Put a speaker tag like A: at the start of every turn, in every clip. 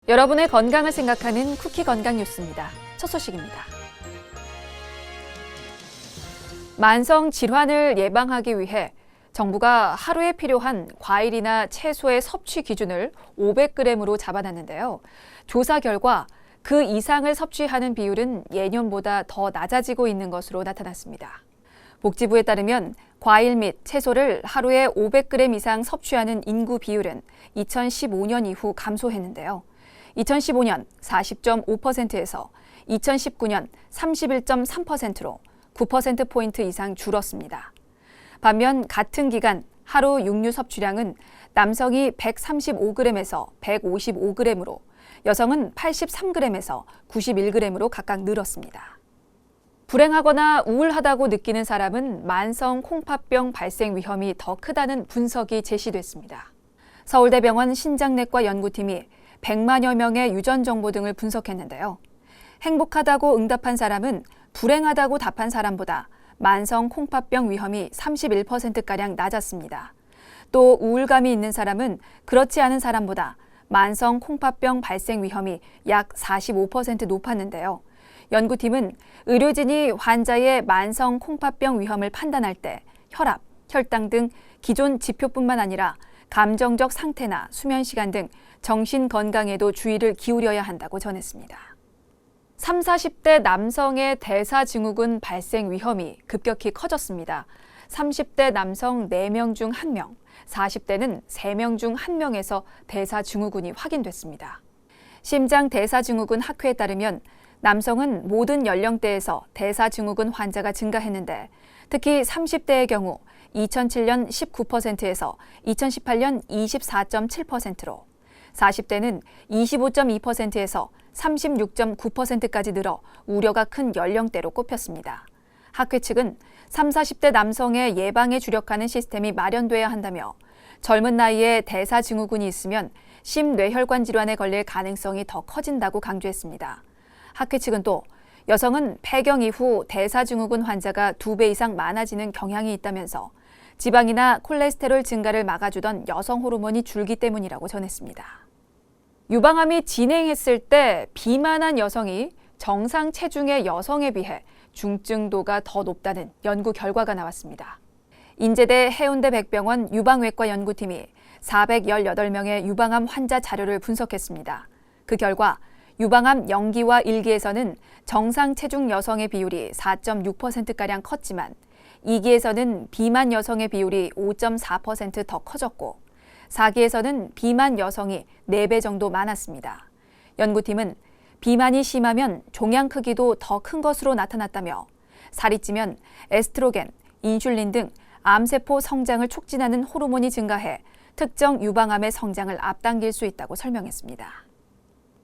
A: 여러분의 건강을 생각하는 쿠키 건강 뉴스입니다. 첫 소식입니다. 만성 질환을 예방하기 위해 정부가 하루에 필요한 과일이나 채소의 섭취 기준을 500g으로 잡아놨는데요. 조사 결과 그 이상을 섭취하는 비율은 예년보다 더 낮아지고 있는 것으로 나타났습니다. 복지부에 따르면 과일 및 채소를 하루에 500g 이상 섭취하는 인구 비율은 2015년 이후 감소했는데요. 2015년 40.5%에서 2019년 31.3%로 9%포인트 이상 줄었습니다. 반면 같은 기간 하루 육류 섭취량은 남성이 135g에서 155g으로 여성은 83g에서 91g으로 각각 늘었습니다. 불행하거나 우울하다고 느끼는 사람은 만성 콩팥병 발생 위험이 더 크다는 분석이 제시됐습니다. 서울대병원 신장내과 연구팀이 100만여 명의 유전 정보 등을 분석했는데요. 행복하다고 응답한 사람은 불행하다고 답한 사람보다 만성 콩팥병 위험이 31%가량 낮았습니다. 또 우울감이 있는 사람은 그렇지 않은 사람보다 만성 콩팥병 발생 위험이 약 45% 높았는데요. 연구팀은 의료진이 환자의 만성 콩팥병 위험을 판단할 때 혈압, 혈당 등 기존 지표뿐만 아니라 감정적 상태나 수면 시간 등 정신 건강에도 주의를 기울여야 한다고 전했습니다. 30, 40대 남성의 대사증후군 발생 위험이 급격히 커졌습니다. 30대 남성 4명 중 1명, 40대는 3명 중 1명에서 대사증후군이 확인됐습니다. 심장대사증후군 학회에 따르면 남성은 모든 연령대에서 대사증후군 환자가 증가했는데 특히 30대의 경우 2007년 19%에서 2018년 24.7%로 40대는 25.2%에서 36.9%까지 늘어 우려가 큰 연령대로 꼽혔습니다. 학회 측은 30, 40대 남성의 예방에 주력하는 시스템이 마련돼야 한다며 젊은 나이에 대사증후군이 있으면 심뇌혈관 질환에 걸릴 가능성이 더 커진다고 강조했습니다. 학회 측은 또 여성은 폐경 이후 대사증후군 환자가 2배 이상 많아지는 경향이 있다면서 지방이나 콜레스테롤 증가를 막아주던 여성 호르몬이 줄기 때문이라고 전했습니다. 유방암이 진행했을 때 비만한 여성이 정상 체중의 여성에 비해 중증도가 더 높다는 연구 결과가 나왔습니다. 인제대 해운대 백병원 유방외과 연구팀이 418명의 유방암 환자 자료를 분석했습니다. 그 결과 유방암 0기와 1기에서는 정상 체중 여성의 비율이 4.6%가량 컸지만 2기에서는 비만 여성의 비율이 5.4% 더 커졌고 4기에서는 비만 여성이 4배 정도 많았습니다. 연구팀은 비만이 심하면 종양 크기도 더 큰 것으로 나타났다며 살이 찌면 에스트로겐, 인슐린 등 암세포 성장을 촉진하는 호르몬이 증가해 특정 유방암의 성장을 앞당길 수 있다고 설명했습니다.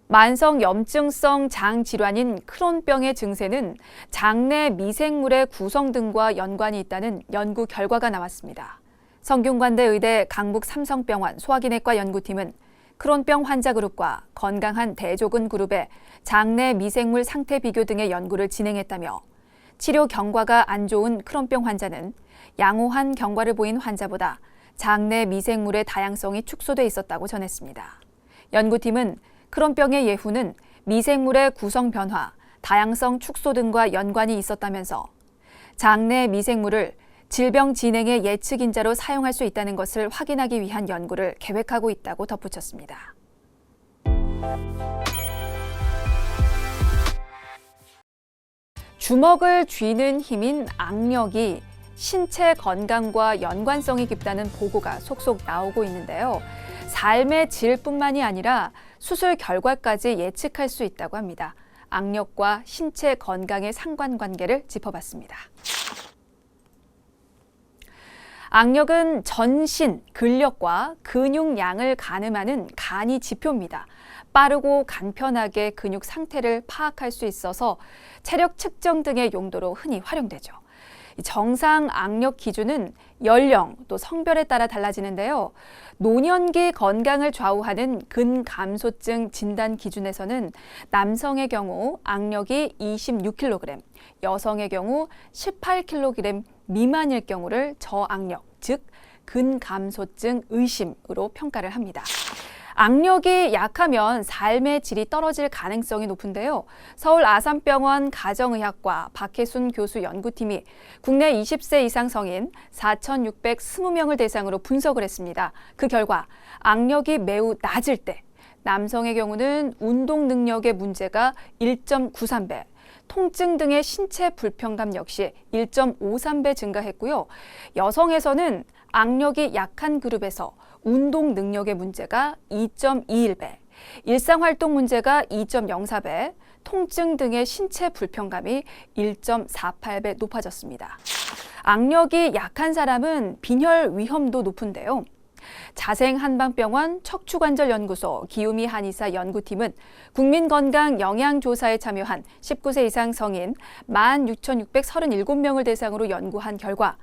A: 만성 염증성 장 질환인 크론병의 증세는 장내 미생물의 구성 등과 연관이 있다는 연구 결과가 나왔습니다. 성균관대 의대 강북 삼성병원 소화기내과 연구팀은 크론병 환자 그룹과 건강한 대조군 그룹의 장내 미생물 상태 비교 등의 연구를 진행했다며 치료 경과가 안 좋은 크론병 환자는 양호한 경과를 보인 환자보다 장내 미생물의 다양성이 축소돼 있었다고 전했습니다. 연구팀은 크론병의 예후는 미생물의 구성 변화, 다양성 축소 등과 연관이 있었다면서 장내 미생물을 질병 진행의 예측 인자로 사용할 수 있다는 것을 확인하기 위한 연구를 계획하고 있다고 덧붙였습니다. 주먹을 쥐는 힘인 악력이 신체 건강과 연관성이 깊다는 보고가 속속 나오고 있는데요. 삶의 질뿐만이 아니라 수술 결과까지 예측할 수 있다고 합니다. 악력과 신체 건강의 상관관계를 짚어봤습니다. 악력은 전신 근력과 근육량을 가늠하는 간이 지표입니다. 빠르고 간편하게 근육 상태를 파악할 수 있어서 체력 측정 등의 용도로 흔히 활용되죠. 정상 악력 기준은 연령 또 성별에 따라 달라지는데요. 노년기 건강을 좌우하는 근감소증 진단 기준에서는 남성의 경우 악력이 26kg, 여성의 경우 18kg 미만일 경우를 저악력, 즉 근감소증 의심으로 평가를 합니다. 악력이 약하면 삶의 질이 떨어질 가능성이 높은데요. 서울 아산병원 가정의학과 박혜순 교수 연구팀이 국내 20세 이상 성인 4,620명을 대상으로 분석을 했습니다. 그 결과 악력이 매우 낮을 때 남성의 경우는 운동 능력의 문제가 1.93배, 통증 등의 신체 불편감 역시 1.53배 증가했고요. 여성에서는 악력이 약한 그룹에서 운동 능력의 문제가 2.21배, 일상활동 문제가 2.04배, 통증 등의 신체 불편감이 1.48배 높아졌습니다. 악력이 약한 사람은 빈혈 위험도 높은데요. 자생한방병원 척추관절연구소 기우미 한의사 연구팀은 국민건강영양조사에 참여한 19세 이상 성인 16,637명을 대상으로 연구한 결과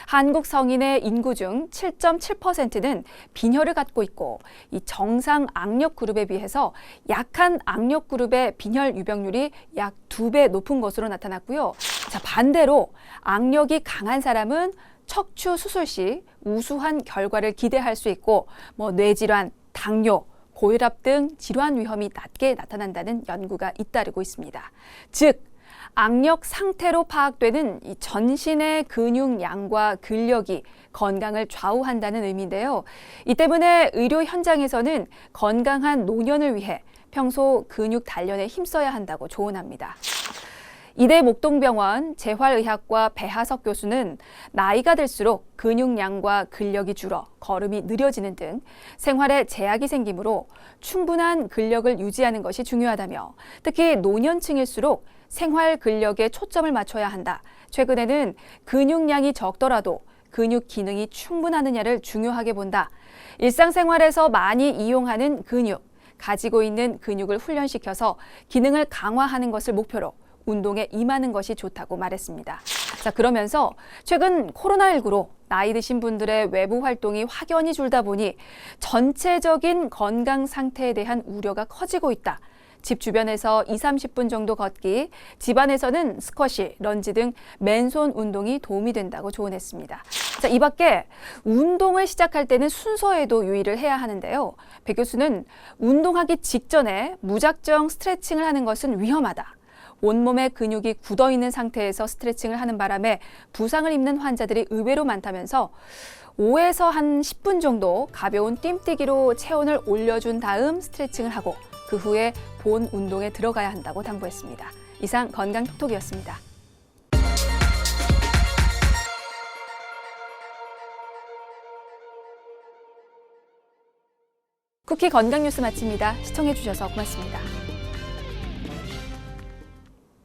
A: 한국 성인의 인구 중 7.7%는 빈혈을 갖고 있고 이 정상 악력 그룹에 비해서 약한 악력 그룹의 빈혈 유병률이 약 2배 높은 것으로 나타났고요. 자, 반대로 악력이 강한 사람은 척추 수술 시 우수한 결과를 기대할 수 있고 뇌질환, 당뇨, 고혈압 등 질환 위험이 낮게 나타난다는 연구가 잇따르고 있습니다. 즉, 악력 상태로 파악되는 이 전신의 근육량과 근력이 건강을 좌우한다는 의미인데요. 이 때문에 의료 현장에서는 건강한 노년을 위해 평소 근육 단련에 힘써야 한다고 조언합니다. 이대 목동병원 재활의학과 배하석 교수는 나이가 들수록 근육량과 근력이 줄어 걸음이 느려지는 등 생활에 제약이 생기므로 충분한 근력을 유지하는 것이 중요하다며 특히 노년층일수록 생활 근력에 초점을 맞춰야 한다. 최근에는 근육량이 적더라도 근육 기능이 충분하느냐를 중요하게 본다. 일상생활에서 많이 이용하는 근육, 가지고 있는 근육을 훈련시켜서 기능을 강화하는 것을 목표로 운동에 임하는 것이 좋다고 말했습니다. 자, 그러면서 최근 코로나19로 나이 드신 분들의 외부 활동이 확연히 줄다 보니 전체적인 건강 상태에 대한 우려가 커지고 있다. 집 주변에서 20-30분 정도 걷기, 집안에서는 스쿼시, 런지 등 맨손 운동이 도움이 된다고 조언했습니다. 자, 이 밖에 운동을 시작할 때는 순서에도 유의를 해야 하는데요. 백 교수는 운동하기 직전에 무작정 스트레칭을 하는 것은 위험하다. 온몸의 근육이 굳어있는 상태에서 스트레칭을 하는 바람에 부상을 입는 환자들이 의외로 많다면서 5에서 한 10분 정도 가벼운 뜀뛰기로 체온을 올려준 다음 스트레칭을 하고 그 후에 본 운동에 들어가야 한다고 당부했습니다. 이상 건강톡톡이었습니다. 쿠키 건강 뉴스 마칩니다. 시청해주셔서 고맙습니다.